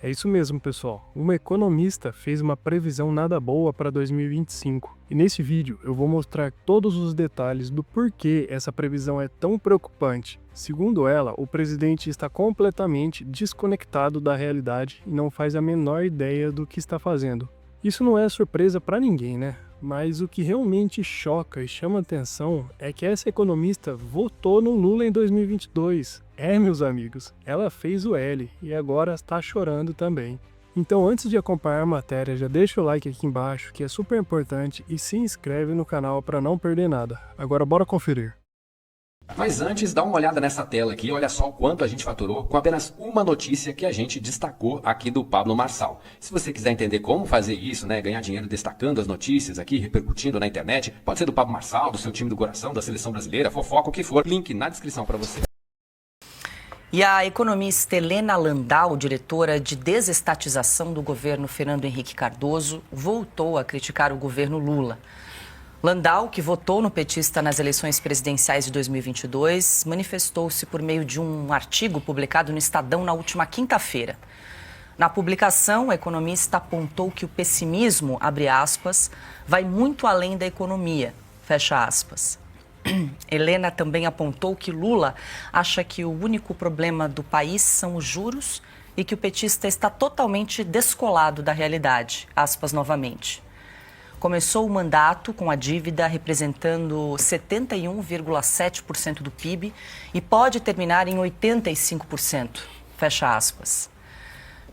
É isso mesmo, pessoal. Uma economista fez uma previsão nada boa para 2025. E nesse vídeo eu vou mostrar todos os detalhes do porquê essa previsão é tão preocupante. Segundo ela, o presidente está completamente desconectado da realidade e não faz a menor ideia do que está fazendo. Isso não é surpresa para ninguém, né? Mas o que realmente choca e chama atenção é que essa economista votou no Lula em 2022. Meus amigos, ela fez o L e agora está chorando também. Então, antes de acompanhar a matéria, já deixa o like aqui embaixo, que é super importante, e se inscreve no canal para não perder nada. Agora bora conferir. Mas antes, dá uma olhada nessa tela aqui, olha só o quanto a gente faturou com apenas uma notícia que a gente destacou aqui do Pablo Marçal. Se você quiser entender como fazer isso, né, ganhar dinheiro destacando as notícias aqui, repercutindo na internet, pode ser do Pablo Marçal, do seu time do coração, da seleção brasileira, fofoca, o que for, link na descrição para você. E a economista Helena Landau, diretora de desestatização do governo Fernando Henrique Cardoso, voltou a criticar o governo Lula. Landau, que votou no petista nas eleições presidenciais de 2022, manifestou-se por meio de um artigo publicado no Estadão na última quinta-feira. Na publicação, a economista apontou que o pessimismo, abre aspas, vai muito além da economia, fecha aspas. Helena também apontou que Lula acha que o único problema do país são os juros e que o petista está totalmente descolado da realidade, aspas novamente. Começou o mandato com a dívida representando 71,7% do PIB e pode terminar em 85%, fecha aspas.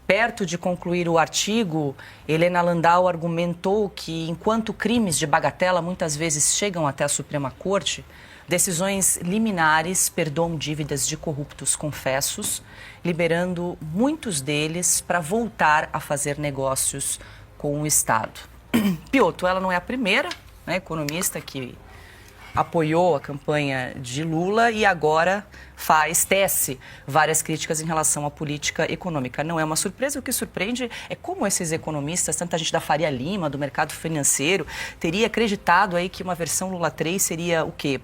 Perto de concluir o artigo, Helena Landau argumentou que, enquanto crimes de bagatela muitas vezes chegam até a Suprema Corte, decisões liminares perdoam dívidas de corruptos confessos, liberando muitos deles para voltar a fazer negócios com o Estado. Piotr, ela não é a primeira, né, economista que apoiou a campanha de Lula e agora tece várias críticas em relação à política econômica. Não é uma surpresa, o que surpreende é como esses economistas, tanta gente da Faria Lima, do mercado financeiro, teria acreditado aí que uma versão Lula 3 seria o quê?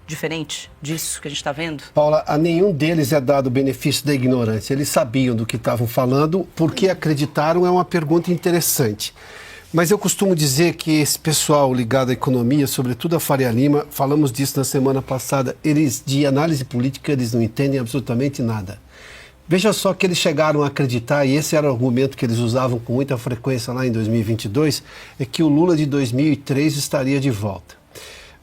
Diferente disso que a gente está vendo? Paula, a nenhum deles é dado o benefício da ignorância. Eles sabiam do que estavam falando, porque acreditaram é uma pergunta interessante. Mas eu costumo dizer que esse pessoal ligado à economia, sobretudo a Faria Lima, falamos disso na semana passada, eles de análise política eles não entendem absolutamente nada. Veja só que eles chegaram a acreditar, e esse era o argumento que eles usavam com muita frequência lá em 2022, é que o Lula de 2003 estaria de volta.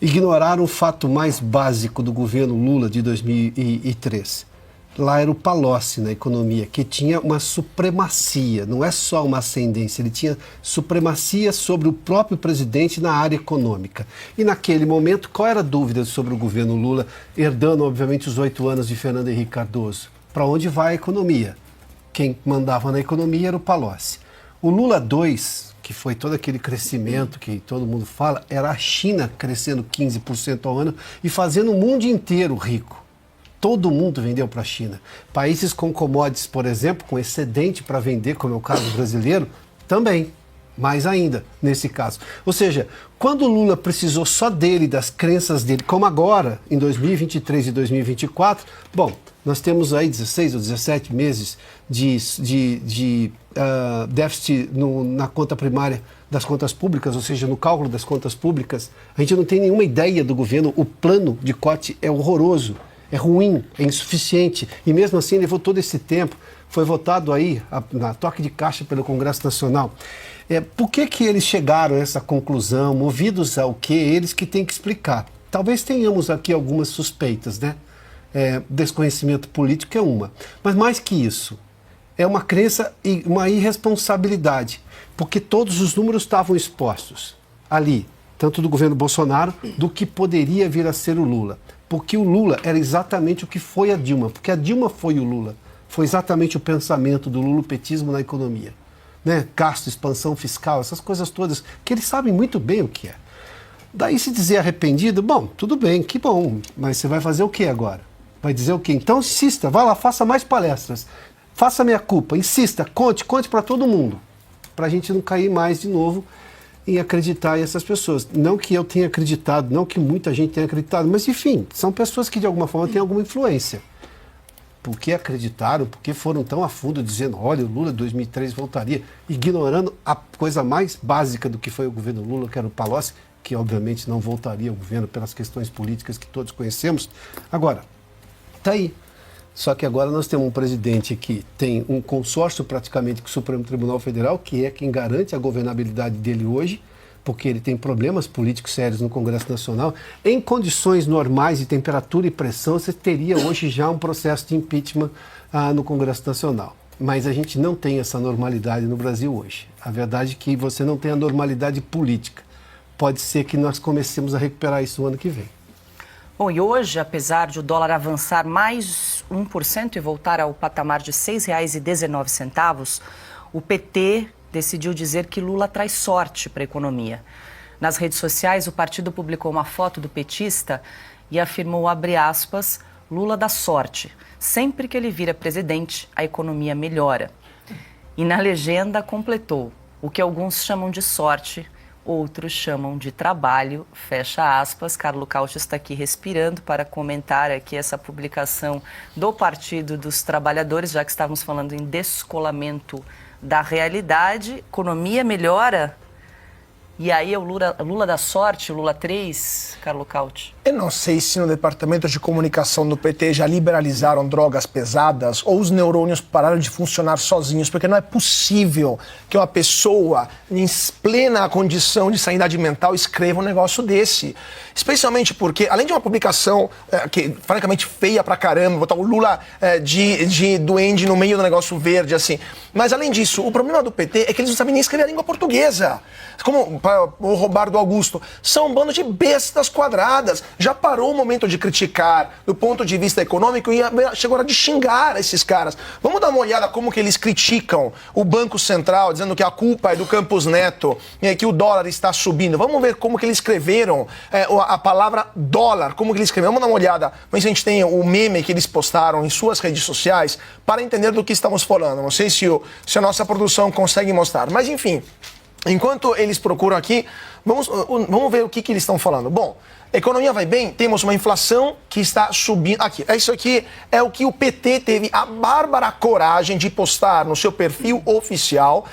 Ignoraram o fato mais básico do governo Lula de 2003. Lá era o Palocci na economia, que tinha uma supremacia, não é só uma ascendência, ele tinha supremacia sobre o próprio presidente na área econômica. E naquele momento, qual era a dúvida sobre o governo Lula, herdando, obviamente, os 8 anos de Fernando Henrique Cardoso? Para onde vai a economia? Quem mandava na economia era o Palocci. O Lula 2, que foi todo aquele crescimento que todo mundo fala, era a China crescendo 15% ao ano e fazendo o mundo inteiro rico. Todo mundo vendeu para a China. Países com commodities, por exemplo, com excedente para vender, como é o caso brasileiro, também. Mais ainda, nesse caso. Ou seja, quando o Lula precisou só dele, das crenças dele, como agora, em 2023 e 2024, bom, nós temos aí 16 ou 17 meses de déficit na conta primária das contas públicas, ou seja, no cálculo das contas públicas. A gente não tem nenhuma ideia do governo, o plano de corte é horroroso. É ruim, é insuficiente, e mesmo assim levou todo esse tempo, foi votado aí na toque de caixa pelo Congresso Nacional. Por que eles chegaram a essa conclusão, movidos ao quê? Eles que têm que explicar. Talvez tenhamos aqui algumas suspeitas, né? Desconhecimento político é uma, mas mais que isso, é uma crença e uma irresponsabilidade, porque todos os números estavam expostos ali, tanto do governo Bolsonaro, do que poderia vir a ser o Lula. Porque o Lula era exatamente o que foi a Dilma, porque a Dilma foi o Lula. Foi exatamente o pensamento do lulopetismo na economia. Né? Gasto, expansão fiscal, essas coisas todas, que eles sabem muito bem o que é. Daí se dizer arrependido, bom, tudo bem, que bom, mas você vai fazer o que agora? Vai dizer o quê? Então insista, vá lá, faça mais palestras, faça minha culpa, insista, conte para todo mundo, para a gente não cair mais de novo em acreditar em essas pessoas. Não que eu tenha acreditado, não que muita gente tenha acreditado, mas enfim, são pessoas que de alguma forma têm alguma influência. Por que acreditaram? Por que foram tão a fundo dizendo, olha, o Lula em 2003 voltaria, ignorando a coisa mais básica do que foi o governo Lula, que era o Palocci, que obviamente não voltaria ao governo pelas questões políticas que todos conhecemos. Agora, está aí. Só que agora nós temos um presidente que tem um consórcio praticamente com o Supremo Tribunal Federal, que é quem garante a governabilidade dele hoje, porque ele tem problemas políticos sérios no Congresso Nacional. Em condições normais de temperatura e pressão, você teria hoje já um processo de impeachment no Congresso Nacional. Mas a gente não tem essa normalidade no Brasil hoje. A verdade é que você não tem a normalidade política. Pode ser que nós comecemos a recuperar isso no ano que vem. Bom, e hoje, apesar de o dólar avançar mais 1% e voltar ao patamar de R$ 6,19, o PT decidiu dizer que Lula traz sorte para a economia. Nas redes sociais, o partido publicou uma foto do petista e afirmou, abre aspas, Lula dá sorte. Sempre que ele vira presidente, a economia melhora. E na legenda completou, o que alguns chamam de sorte, outros chamam de trabalho, fecha aspas. Carlo Cauchy está aqui respirando para comentar aqui essa publicação do Partido dos Trabalhadores, já que estávamos falando em descolamento da realidade. Economia melhora, e aí é o Lula da sorte, o Lula 3, Carlo Cauchy? Eu não sei se no departamento de comunicação do PT já liberalizaram drogas pesadas ou os neurônios pararam de funcionar sozinhos, porque não é possível que uma pessoa em plena condição de sanidade mental escreva um negócio desse. Especialmente porque, além de uma publicação que, francamente, feia pra caramba, botar o Lula de duende no meio do negócio verde, assim. Mas, além disso, o problema do PT é que eles não sabem nem escrever a língua portuguesa. Como o Roberto Augusto. São um bando de bestas quadradas. Já parou o momento de criticar do ponto de vista econômico e chegou a hora de xingar esses caras. Vamos dar uma olhada como que eles criticam o Banco Central, dizendo que a culpa é do Campos Neto, que o dólar está subindo. Vamos ver como que eles escreveram a palavra dólar, como que eles escreveram. Vamos dar uma olhada. Mas a gente tem o meme que eles postaram em suas redes sociais para entender do que estamos falando. Não sei se a nossa produção consegue mostrar. Mas, enfim, enquanto eles procuram aqui, vamos ver o que eles estão falando. Bom, a economia vai bem, temos uma inflação que está subindo. Aqui, isso aqui é o que o PT teve a bárbara coragem de postar no seu perfil oficial,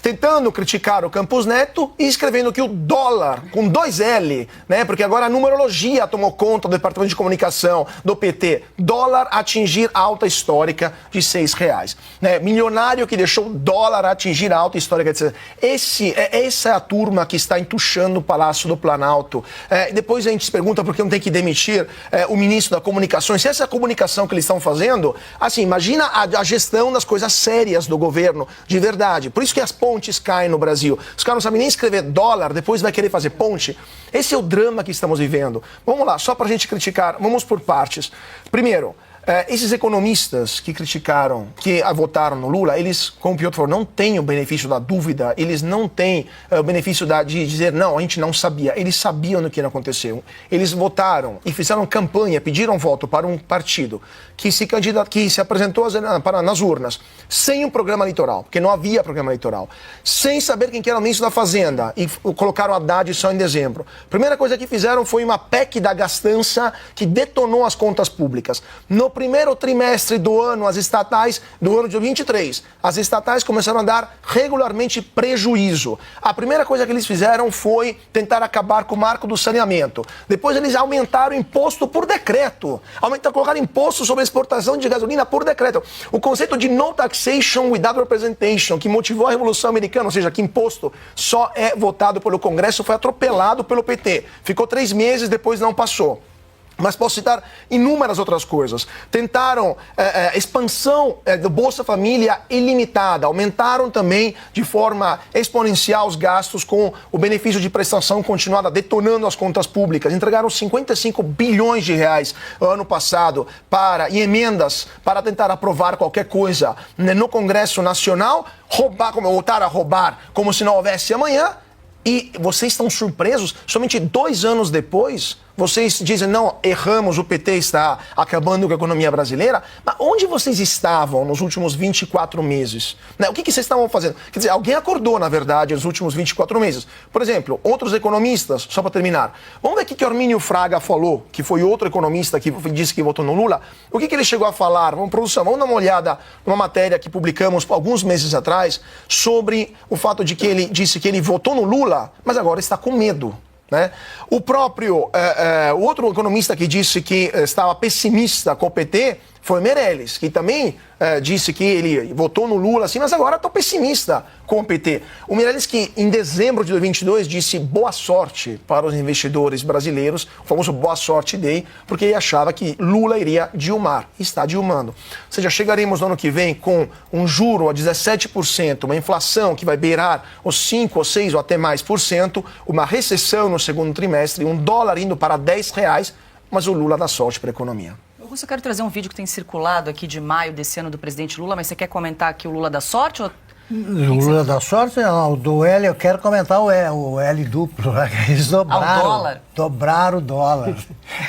tentando criticar o Campos Neto e escrevendo que o dólar, com 2 L, né, porque agora a numerologia tomou conta do Departamento de Comunicação do PT, dólar atingir alta histórica de R$6. Né, milionário que deixou o dólar atingir a alta histórica de R$6. Essa é a turma que está entuchando o Palácio do Planalto. Depois a gente se pergunta por que não tem que demitir o ministro da Comunicação. Se essa é a comunicação que eles estão fazendo, assim, imagina a gestão das coisas sérias do governo, de verdade. Por isso que as pontes caem no Brasil. Os caras não sabem nem escrever dólar, depois vai querer fazer ponte. Esse é o drama que estamos vivendo. Vamos lá, só para a gente criticar, vamos por partes. Primeiro, esses economistas que criticaram, que votaram no Lula, eles, como o Piotr falou, não têm o benefício da dúvida, eles não têm o benefício de dizer, não, a gente não sabia. Eles sabiam do que ia acontecer. Eles votaram e fizeram campanha, pediram voto para um partido que se apresentou nas urnas, sem um programa eleitoral, porque não havia programa eleitoral, sem saber quem que era o ministro da Fazenda, e colocaram Haddad só em dezembro. A primeira coisa que fizeram foi uma PEC da gastança que detonou as contas públicas. No primeiro trimestre do ano, as estatais, do ano de 23, as estatais começaram a dar regularmente prejuízo. A primeira coisa que eles fizeram foi tentar acabar com o marco do saneamento. Depois eles aumentaram o imposto por decreto. Colocaram imposto sobre a exportação de gasolina por decreto. O conceito de no taxation without representation, que motivou a Revolução Americana, ou seja, que imposto só é votado pelo Congresso, foi atropelado pelo PT. Ficou 3 meses, depois não passou. Mas posso citar inúmeras outras coisas. Tentaram expansão do Bolsa Família ilimitada. Aumentaram também de forma exponencial os gastos com o benefício de prestação continuada, detonando as contas públicas. Entregaram 55 bilhões de reais ano passado em emendas para tentar aprovar qualquer coisa no Congresso Nacional, voltar a roubar como se não houvesse amanhã. E vocês estão surpresos? Somente 2 anos depois, vocês dizem, não, erramos, o PT está acabando com a economia brasileira, mas onde vocês estavam nos últimos 24 meses? Né? O que vocês estavam fazendo? Quer dizer, alguém acordou, na verdade, nos últimos 24 meses. Por exemplo, outros economistas, só para terminar, vamos ver o que Armínio Fraga falou, que foi outro economista que disse que votou no Lula. O que ele chegou a falar? Produção, vamos dar uma olhada numa matéria que publicamos alguns meses atrás sobre o fato de que ele disse que ele votou no Lula, mas agora está com medo. Né? O próprio, o outro economista que disse que estava pessimista com o PT foi Meirelles, que também disse que ele votou no Lula, assim, mas agora está pessimista com o PT. O Meirelles que em dezembro de 2022 disse boa sorte para os investidores brasileiros, o famoso boa sorte day, porque ele achava que Lula iria dilmar, está dilmando. Ou seja, chegaremos no ano que vem com um juro a 17%, uma inflação que vai beirar os 5 ou 6 ou até mais por cento, uma recessão no segundo trimestre, um dólar indo para R$10, mas o Lula dá sorte para a economia. Augusto, eu quero trazer um vídeo que tem circulado aqui de maio desse ano do presidente Lula, mas você quer comentar aqui o Lula dá sorte? Ou... O Lula dá sorte? Não, do L, eu quero comentar o L duplo, né? Eles dobraram o dólar.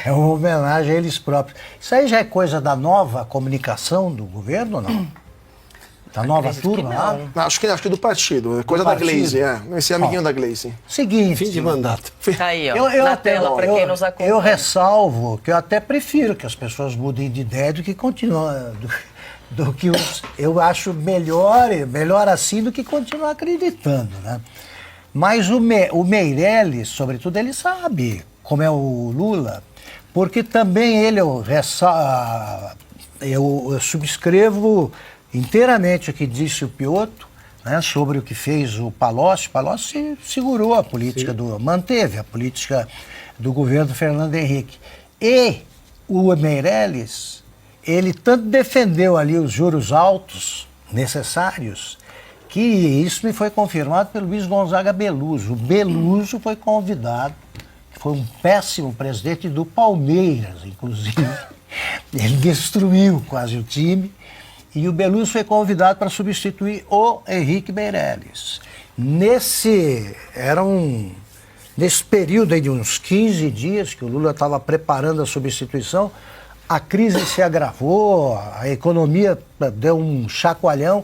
É uma homenagem a eles próprios. Isso aí já é coisa da nova comunicação do governo ou não? Da nova turma lá? Acho que do partido, coisa da Glaze, esse amiguinho da Glaze. Seguinte. Fim de mandato. Tá aí, ó, na tela, para quem nos acompanha. Eu ressalvo que eu até prefiro que as pessoas mudem de ideia do que continuam, do que eu acho melhor assim do que continuar acreditando, né? Mas o Meirelles, sobretudo, ele sabe como é o Lula, porque também ele, eu subscrevo inteiramente o que disse o Piotto, né, sobre o que fez o Palocci. Palocci segurou a política, manteve a política do governo Fernando Henrique. E o Meirelles, ele tanto defendeu ali os juros altos necessários, que isso me foi confirmado pelo Luiz Gonzaga Beluso. O Beluso foi convidado, foi um péssimo presidente do Palmeiras, inclusive. Ele destruiu quase o time. E o Beluso foi convidado para substituir o Henrique Meirelles. Nesse período aí de uns 15 dias que o Lula estava preparando a substituição, a crise se agravou, a economia deu um chacoalhão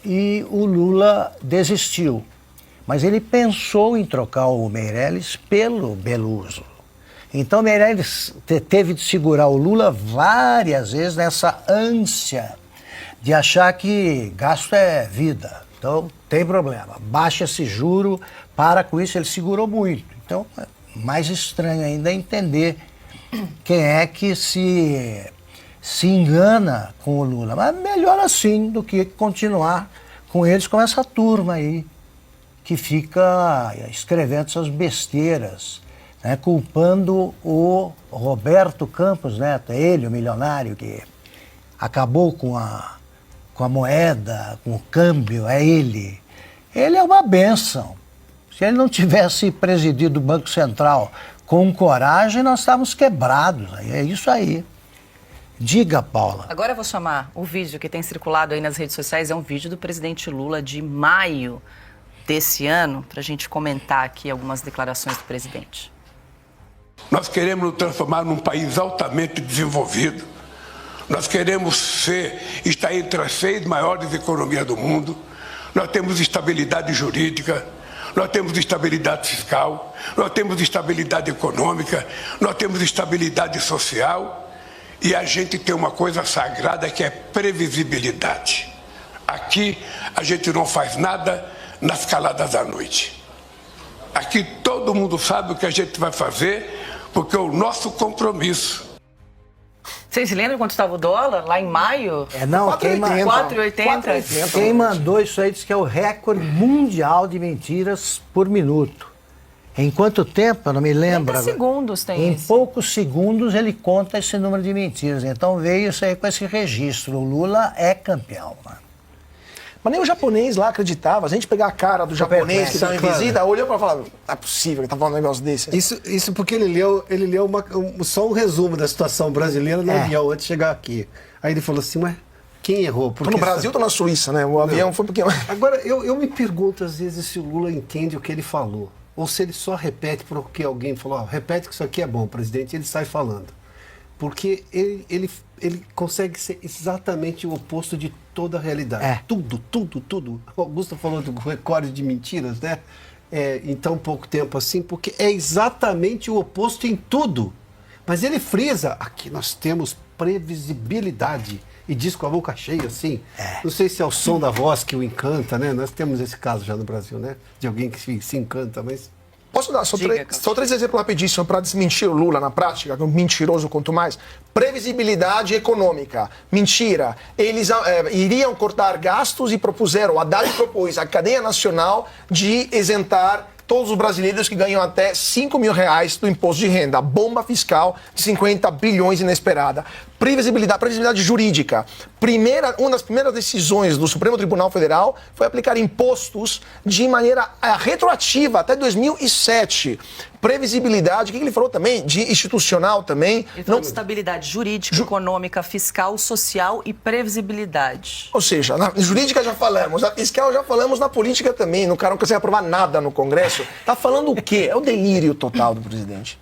e o Lula desistiu. Mas ele pensou em trocar o Meirelles pelo Beluso. Então Meirelles teve de segurar o Lula várias vezes nessa ânsia de achar que gasto é vida. Então, tem problema. Baixa esse juro, para com isso, ele segurou muito. Então, mais estranho ainda é entender quem é que se engana com o Lula. Mas melhor assim do que continuar com eles, com essa turma aí, que fica escrevendo essas besteiras, né, culpando o Roberto Campos Neto, ele, o milionário, que acabou com a moeda, com o câmbio, é ele. Ele é uma bênção. Se ele não tivesse presidido o Banco Central com coragem, nós estávamos quebrados. É isso aí. Diga, Paula. Agora eu vou chamar o vídeo que tem circulado aí nas redes sociais, é um vídeo do presidente Lula de maio desse ano, para a gente comentar aqui algumas declarações do presidente. Nós queremos nos transformar num país altamente desenvolvido. Nós queremos estar entre as 6 maiores economias do mundo. Nós temos estabilidade jurídica, nós temos estabilidade fiscal, nós temos estabilidade econômica, nós temos estabilidade social e a gente tem uma coisa sagrada que é previsibilidade. Aqui a gente não faz nada nas caladas da noite. Aqui todo mundo sabe o que a gente vai fazer porque é o nosso compromisso. Vocês lembram quanto estava o dólar lá em maio? Não, 4,80. Quem mandou isso aí disse que é o recorde mundial de mentiras por minuto. Em quanto tempo? Eu não me lembro. 30 segundos tem Em esse. poucos segundos ele conta esse número de mentiras. Então veio isso aí com esse registro. O Lula é campeão. Mano. Mas nem o japonês lá acreditava. Se a gente pegar a cara do japonês que estava em claro. visita, olhou para falar, não é possível que tá falando um negócio desse. Isso porque ele leu só um resumo da situação brasileira no avião antes de chegar aqui. Aí ele falou assim, ué, quem errou? Tô no Brasil, tô na Suíça, né? O avião foi um pouquinho... Agora, eu me pergunto às vezes se o Lula entende o que ele falou. ou se ele só repete porque alguém falou, repete que isso aqui é bom, presidente, e ele sai falando. Porque ele consegue ser exatamente o oposto de toda a realidade. Tudo. O Augusto falou do recorde de mentiras, né? Em tão pouco tempo assim, porque é exatamente o oposto em tudo. Mas ele frisa, aqui nós temos previsibilidade. E diz com a boca cheia, assim. Não sei se é o som da voz que o encanta, né? Nós temos esse caso já no Brasil, né? De alguém que se encanta, mas... Posso dar só três exemplos rapidíssimos para desmentir o Lula na prática, que é um mentiroso quanto mais. Previsibilidade econômica. Mentira. Eles iriam cortar gastos e propuseram, o Haddad propôs a cadeia nacional de isentar todos os brasileiros que ganham até R$5.000 do imposto de renda. Bomba fiscal de 50 bilhões inesperada. Previsibilidade jurídica. Uma das primeiras decisões do Supremo Tribunal Federal foi aplicar impostos de maneira retroativa até 2007. Previsibilidade, o que ele falou também? De institucional também. Ele falou de estabilidade jurídica, econômica, fiscal, social e previsibilidade. Ou seja, na jurídica já falamos, na fiscal já falamos, na política também. No cara não consegue aprovar nada no Congresso. Tá falando o quê? É o delírio total do presidente.